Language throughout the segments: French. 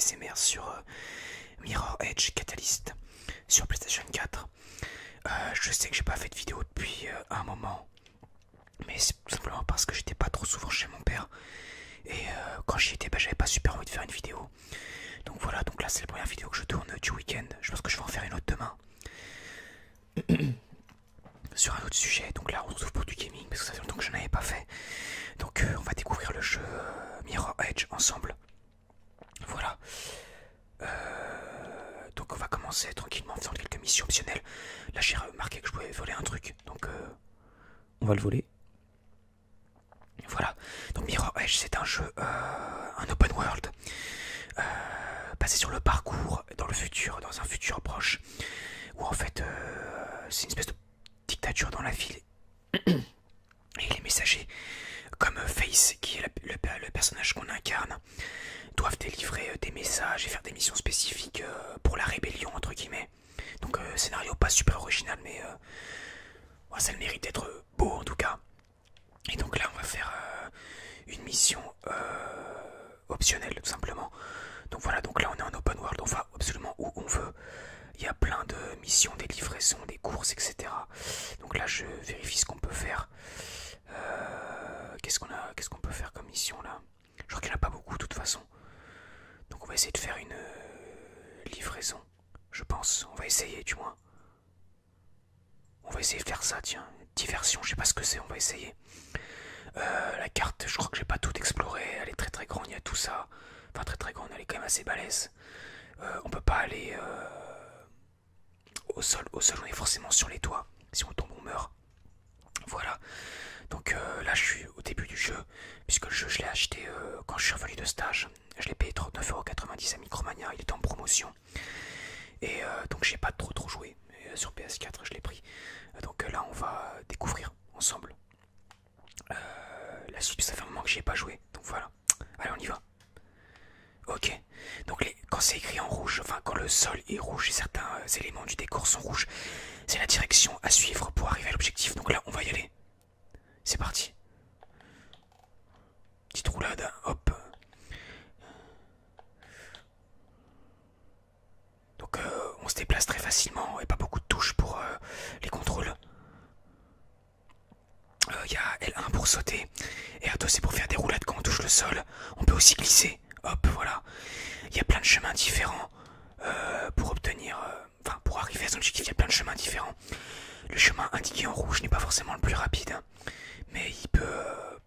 ASMR sur Mirror Edge Catalyst sur PlayStation 4. Je sais que j'ai pas fait de vidéo depuis un moment, mais c'est tout simplement parce que j'étais pas trop souvent chez mon père. Et quand j'y étais, j'avais pas super envie de faire une vidéo. Donc voilà, donc là c'est la première vidéo que je tourne du week-end. Je pense que je vais en faire une autre demain. Sur un autre sujet, donc là on se retrouve pour du gaming parce que ça fait longtemps que je n'en avais pas fait. Donc on va découvrir le jeu Mirror Edge ensemble. Voilà. Donc on va commencer tranquillement en faisant quelques missions optionnelles. Là j'ai remarqué que je pouvais voler un truc, donc on va le voler. Voilà. Donc Mirror Edge c'est un jeu, un open world, basé sur le parcours dans le futur, dans un futur proche, où en fait c'est une espèce de dictature dans la ville. Et les messagers, comme Face, qui est le personnage qu'on incarne, doivent délivrer des messages et faire des missions spécifiques pour la rébellion, entre guillemets. Donc scénario pas super original, mais ça a le mérite d'être beau en tout cas. Et donc là on va faire une mission optionnelle tout simplement. Donc voilà, donc là on est en open world, on va absolument où on veut. Il y a plein de missions, des livraisons, des courses, etc. Donc là je vérifie ce qu'on peut faire. Qu'est-ce qu'on peut faire comme mission là? Je crois qu'il n'y en a pas beaucoup de toute façon. Donc on va essayer de faire une livraison. Je pense, on va essayer du moins. On va essayer de faire ça, tiens. Diversion, je sais pas ce que c'est, on va essayer. La carte, je crois que j'ai pas tout exploré. Elle est très très grande, il y a tout ça. Enfin très très grande, elle est quand même assez balèze. On peut pas aller au sol. Au sol, on est forcément sur les toits. Si on tombe, on meurt. Voilà. Donc là, je suis au début du jeu, puisque le jeu, je l'ai acheté quand je suis revenu de stage. Je l'ai payé 39,90€ à Micromania, il était en promotion. Et donc j'ai pas trop joué. Mais, sur PS4, je l'ai pris. Donc là, on va découvrir ensemble la suite. Ça fait un moment que j'y ai pas joué. Donc voilà. Allez, on y va. Ok. Donc quand c'est écrit en rouge, enfin quand le sol est rouge et certains éléments du décor sont rouges, c'est la direction à suivre pour arriver à l'objectif. Donc là, on va y aller. C'est parti. Petite roulade, hop. Donc on se déplace très facilement et pas beaucoup de touches pour les contrôles. Il y a L1 pour sauter et R2 c'est pour faire des roulades quand on touche le sol. On peut aussi glisser, hop, voilà. Il y a plein de chemins différents pour obtenir... Enfin, pour arriver à son objectif, il y a plein de chemins différents. Le chemin indiqué en rouge n'est pas forcément le plus rapide, hein, mais il peut...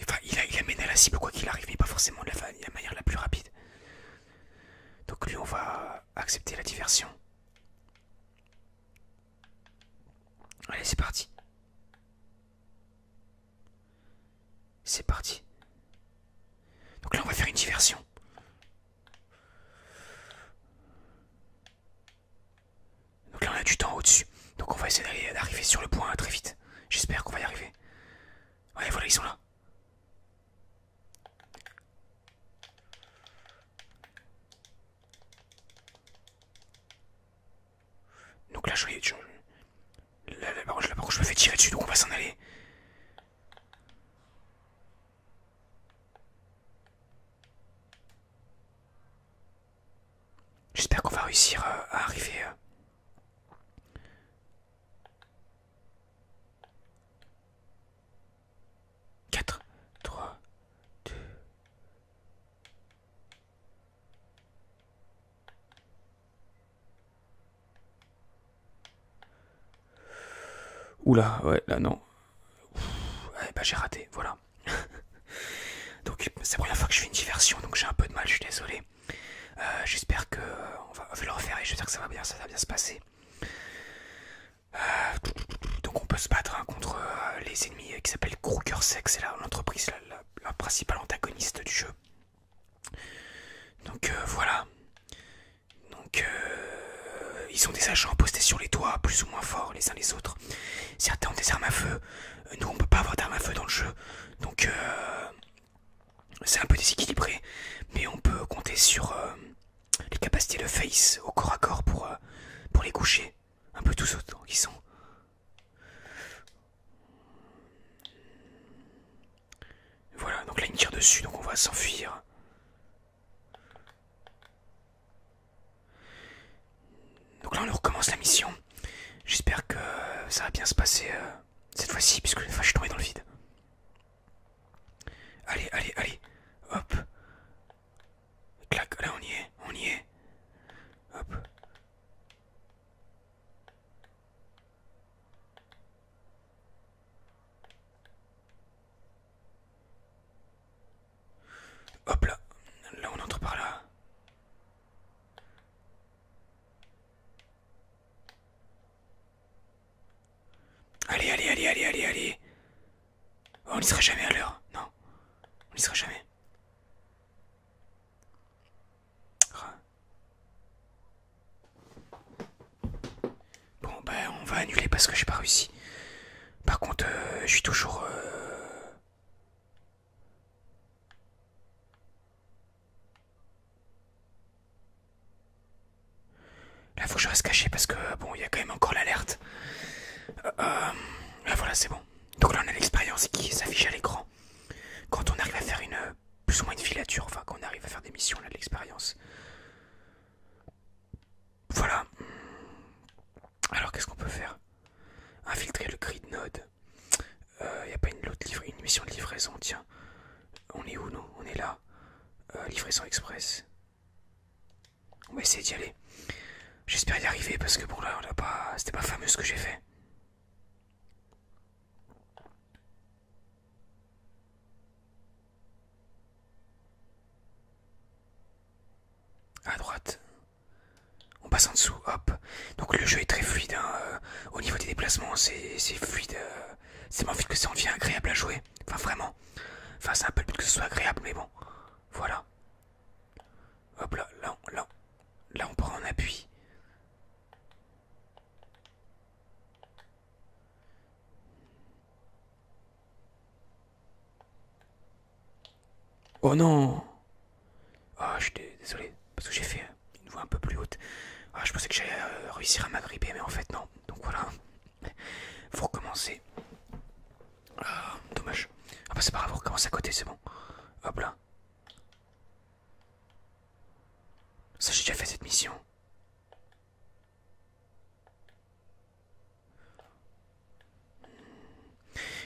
Enfin, il amène à la cible quoi qu'il arrive, mais pas forcément de la manière la plus rapide. Donc lui, on va accepter la diversion. Allez, c'est parti. C'est parti. Donc là, on va faire une diversion. Donc là, on a du temps au-dessus. Donc on va essayer d'arriver sur le point très vite. J'espère qu'on va y arriver. Ouais, voilà, ils sont là. Donc là, par contre, je me fais tirer dessus, donc on va s'en aller. J'espère qu'on va réussir à arriver. 4, 3, 2. Oula, ouais, là non. Ouais, bah j'ai raté, voilà. Donc c'est la première fois que je fais une diversion, donc j'ai un peu de mal, je suis désolé. J'espère que on va le refaire et j'espère que ça va bien se passer. Donc on peut se battre hein, contre les ennemis qui s'appellent Krugersex, c'est l'entreprise, la principale antagoniste du jeu. Donc voilà. Donc ils ont des agents postés sur les toits, plus ou moins forts les uns les autres. Certains ont des armes à feu. Nous on peut pas avoir d'armes à feu dans le jeu. Donc c'est un peu déséquilibré. Mais on peut compter sur les capacités de Face au corps à corps pour les coucher. Un peu tous autant qui sont. Voilà, donc là il me tire dessus, donc on va s'enfuir. J'espère que ça va bien se passer cette fois-ci, puisque une fois je suis tombé dans le vide. Allez, allez, allez. Hop. Clac, là on y est, on y est. Hop. Hop là. Là on entre par là. Allez, allez, allez, allez, allez, allez. Oh, on n'y sera jamais à l'heure. Non, on n'y sera jamais. Ah. Bon, bah on va annuler parce que j'ai pas réussi. Par contre, je suis toujours... Là, faut que je reste caché parce que, bon, il y a quand même encore l'alerte. Là, voilà, c'est bon. Donc là, on a l'expérience qui s'affiche à l'écran. Quand on arrive à faire une... plus ou moins une filature, enfin, quand on arrive à faire des missions, là, de l'expérience. Voilà. Alors, qu'est-ce qu'on peut faire? Infiltrer le grid node. Y a pas une mission de livraison, tiens. On est où, nous? On est là. Livraison express. On va essayer d'y aller. J'espère y arriver parce que bon là, on a pas... c'était pas fameux ce que j'ai fait. À droite. On passe en dessous, hop. Donc le jeu est très fluide, hein. Au niveau des déplacements, c'est fluide. C'est mon fait que ça en devient agréable à jouer. Enfin vraiment. Enfin c'est un peu le but que ce soit agréable, mais bon. Voilà. Hop là, là on prend en appui. Oh non. Ah, je suis désolé, parce que j'ai fait une voix un peu plus haute. Ah, je pensais que j'allais réussir à m'agripper, mais en fait non. Donc voilà. Faut recommencer. Ah, dommage. Ah bah c'est pas grave, on recommence à côté, c'est bon. Hop là. Ça, j'ai déjà fait cette mission.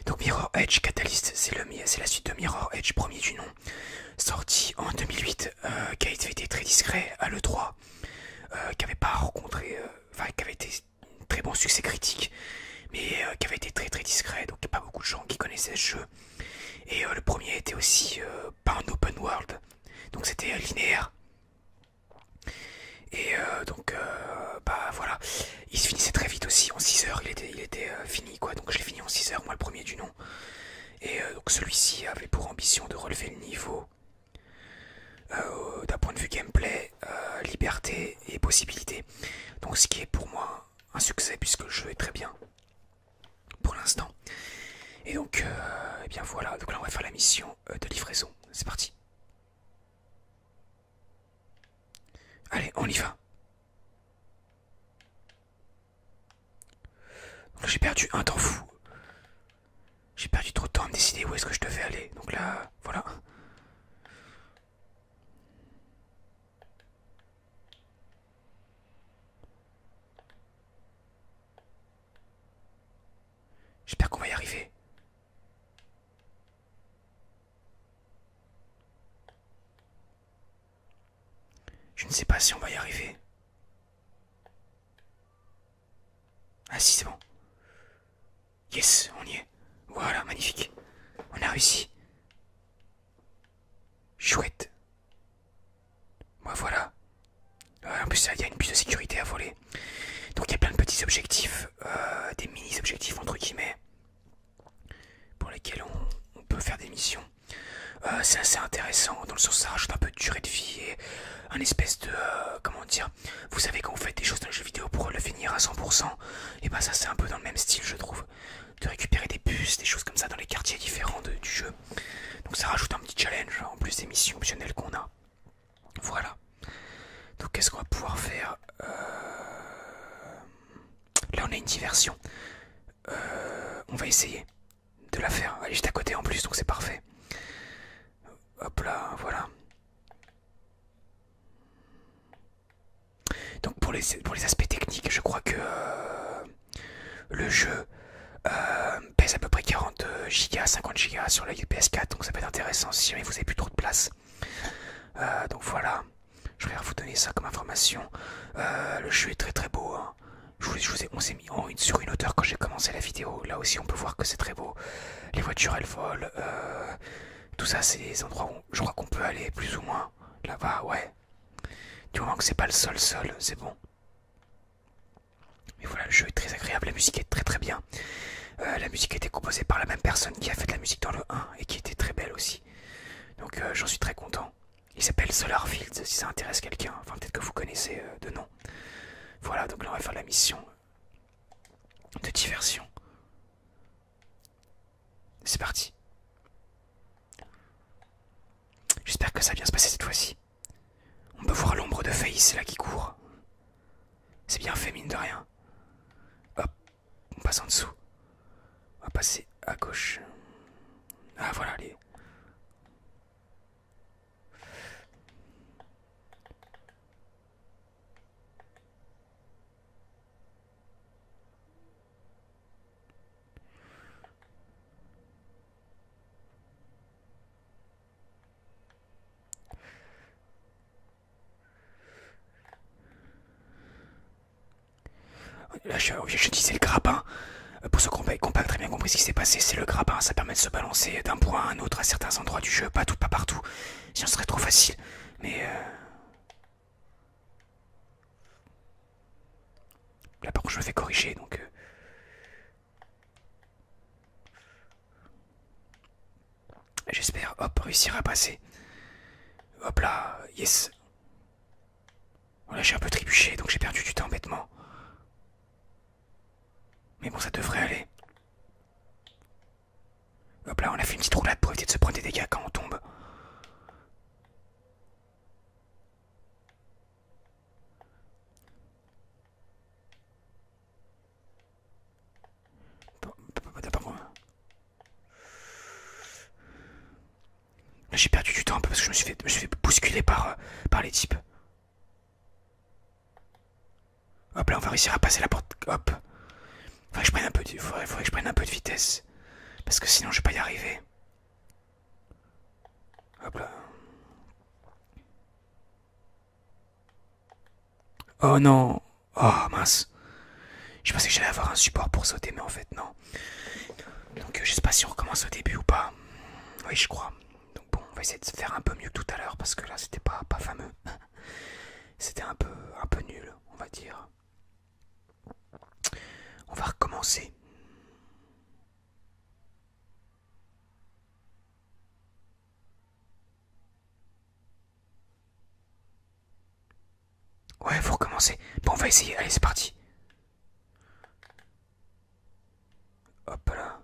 Donc Mirror Edge Catalyst, c'est la suite de Mirror Edge, premier du nom, sorti en 2008, qui a été très discret à l'E3, qui avait pas rencontré, enfin qui avait été un très bon succès critique, mais qui avait été très très discret, donc il n'y a pas beaucoup de gens qui connaissaient ce jeu. Et le premier était aussi pas un open world, donc c'était linéaire. Et donc bah voilà, il se finissait très vite aussi, en 6 heures il était fini quoi, donc je l'ai fini en 6 heures, moi le premier du nom. Et donc celui-ci avait pour ambition de relever le niveau d'un point de vue gameplay, liberté et possibilité. Donc ce qui est pour moi un succès puisque le jeu est très bien pour l'instant. Et donc, eh bien voilà, donc là on va faire la mission de livraison. C'est parti. Allez, on y va. Donc j'ai perdu un temps fou. J'ai perdu trop de temps à me décider où est-ce que je devais aller. Donc là, voilà. J'espère qu'on va y arriver. Je ne sais pas si on va y arriver. Ah si, c'est bon. Yes, on y est. Voilà, magnifique. On a réussi. Chouette. Moi voilà. En plus, il y a une puce de sécurité à voler. Donc il y a plein de petits objectifs, des mini-objectifs entre guillemets, pour lesquels on peut faire des missions. C'est assez intéressant, dans le sens où ça rajoute un peu de durée de vie et un espèce de... comment dire, vous savez quand vous faites des choses dans le jeu vidéo pour le finir à 100%, et bah ça c'est un peu dans le même style je trouve, de récupérer des puces, des choses comme ça dans les quartiers différents du jeu. Donc ça rajoute un petit challenge, en plus des missions optionnelles qu'on a. Voilà. Donc qu'est-ce qu'on va pouvoir faire Là on a une diversion. On va essayer de la faire. Elle est juste à côté en plus, donc c'est parfait. Hop là, voilà. Donc pour les aspects techniques, je crois que Le jeu pèse à peu près 40 Go, 50 Go sur la PS4, donc ça peut être intéressant si jamais vous avez plus trop de place. Donc voilà, je vais vous donner ça comme information. Le jeu est très très beau, hein. On s'est mis sur une hauteur quand j'ai commencé la vidéo. Là aussi on peut voir que c'est très beau. Les voitures elles volent. Tout ça c'est des endroits où je crois qu'on peut aller plus ou moins. Là-bas, ouais. Du moment que c'est pas le sol, c'est bon. Mais voilà, le jeu est très agréable, la musique est très très bien. La musique a été composée par la même personne qui a fait de la musique dans le 1 et qui était très belle aussi. Donc j'en suis très content. Il s'appelle Solarfield, si ça intéresse quelqu'un. Enfin, peut-être que vous connaissez de nom. Voilà, donc là on va faire la mission de diversion. C'est parti. J'espère que ça va bien se passer cette fois-ci. On peut voir l'ombre de Face là qui court. C'est bien fait, mine de rien. Hop, on passe en dessous. On va passer à gauche. Ah voilà les... Là je disais le grappin. Pour ceux qui n'ont pas très bien compris ce qui s'est passé, c'est le grappin, ça permet de se balancer d'un point à un autre à certains endroits du jeu, pas partout, sinon ce serait trop facile. Mais là par contre je me fais corriger donc... J'espère, hop, réussir à passer. Hop là, yes. Voilà, j'ai un peu trébuché donc j'ai perdu du temps bêtement. Mais bon, ça devrait aller. Hop là, on a fait une petite roulade pour éviter de se prendre des dégâts quand on tombe. Là, j'ai perdu du temps un peu parce que je me suis fait bousculer par les types. Hop là, on va réussir à passer la porte. Hop. Faudrait que je prenne un peu de vitesse. Parce que sinon, je vais pas y arriver. Hop là. Oh non. Oh mince. Je pensais que j'allais avoir un support pour sauter, mais en fait, non. Donc, je sais pas si on recommence au début ou pas. Oui, je crois. Donc bon, on va essayer de faire un peu mieux que tout à l'heure parce que là, c'était pas fameux. C'était un peu nul, on va dire. On va recommencer. Ouais, faut recommencer. Bon, on va essayer. Allez, c'est parti. Hop là.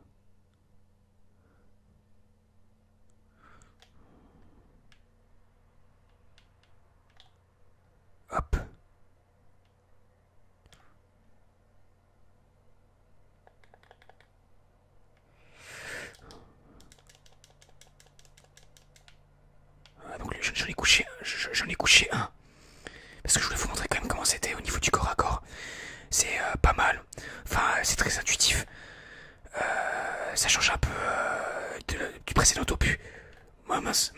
Hop. Ah, donc j'en ai couché un. Parce que je voulais vous montrer quand même comment c'était au niveau du corps à corps. C'est pas mal. Enfin, c'est très intuitif. Ça change un peu du précédent opus. Oh, mince.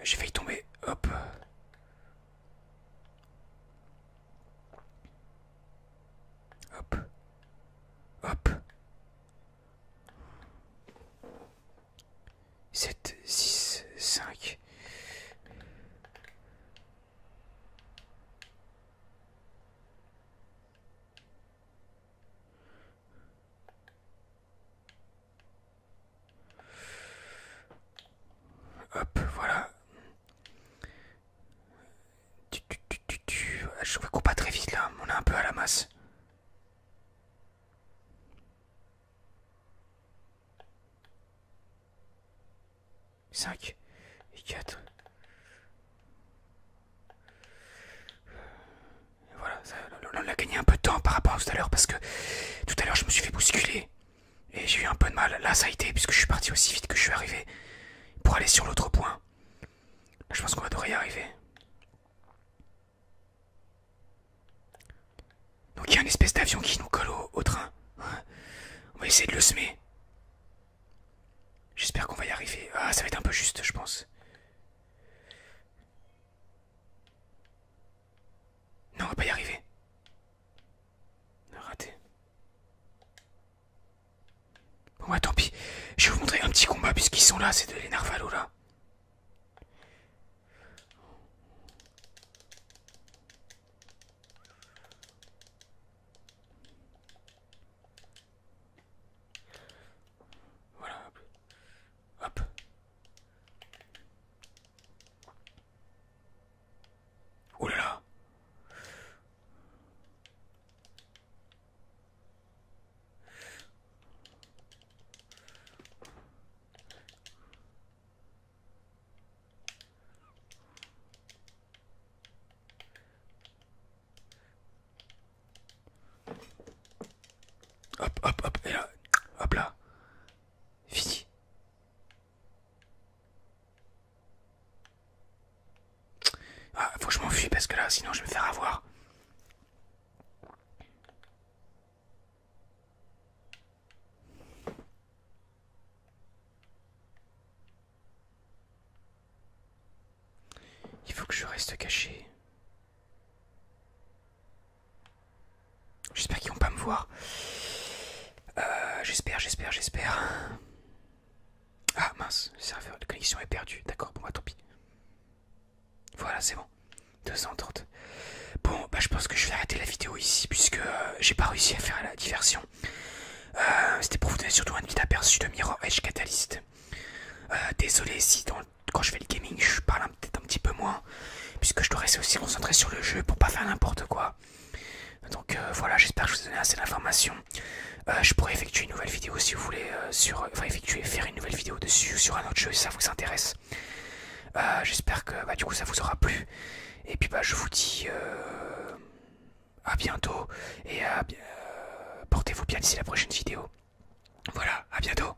J'ai failli tomber. Hop. Hop. Hop. 7, 6, 5. Hop, voilà. Je cours pas très vite là, on est un peu à la masse. Cinq et 4. Voilà, on a gagné un peu de temps par rapport à tout à l'heure parce que tout à l'heure je me suis fait bousculer et j'ai eu un peu de mal. Là ça a été puisque je suis parti aussi vite que je suis arrivé pour aller sur l'autre point. Là, je pense qu'on va devoir y arriver. Donc il y a une espèce d'avion qui nous colle au train. On va essayer de le semer. J'espère qu'on va y arriver. Ah, ça va être un peu juste, je pense. Non, on va pas y arriver. Raté. Bon, bah tant pis. Je vais vous montrer un petit combat puisqu'ils sont là, c'est de les narvalos là. Voilà. Hop. Oh là là. Hop, hop, hop, et là, hop là. Fini. Ah, faut que je m'enfuis parce que là, sinon je vais me faire avoir. Il faut que je reste caché. J'espère qu'ils vont pas me voir. J'espère. Ah mince, le serveur de connexion est perdu. D'accord, bon bah tant pis. Voilà, c'est bon. 230. Bon, bah je pense que je vais arrêter la vidéo ici puisque j'ai pas réussi à faire la diversion. C'était pour vous donner surtout un petit aperçu de Mirror Edge Catalyst. Désolé si quand je fais le gaming je parle peut-être un petit peu moins puisque je dois rester aussi concentré sur le jeu pour pas faire n'importe quoi. Donc voilà, j'espère que je vous ai donné assez d'informations. Je pourrais effectuer une nouvelle vidéo si vous voulez faire une nouvelle vidéo dessus sur un autre jeu si ça vous intéresse. J'espère que du coup ça vous aura plu. Et puis je vous dis à bientôt et portez-vous bien d'ici la prochaine vidéo. Voilà, à bientôt.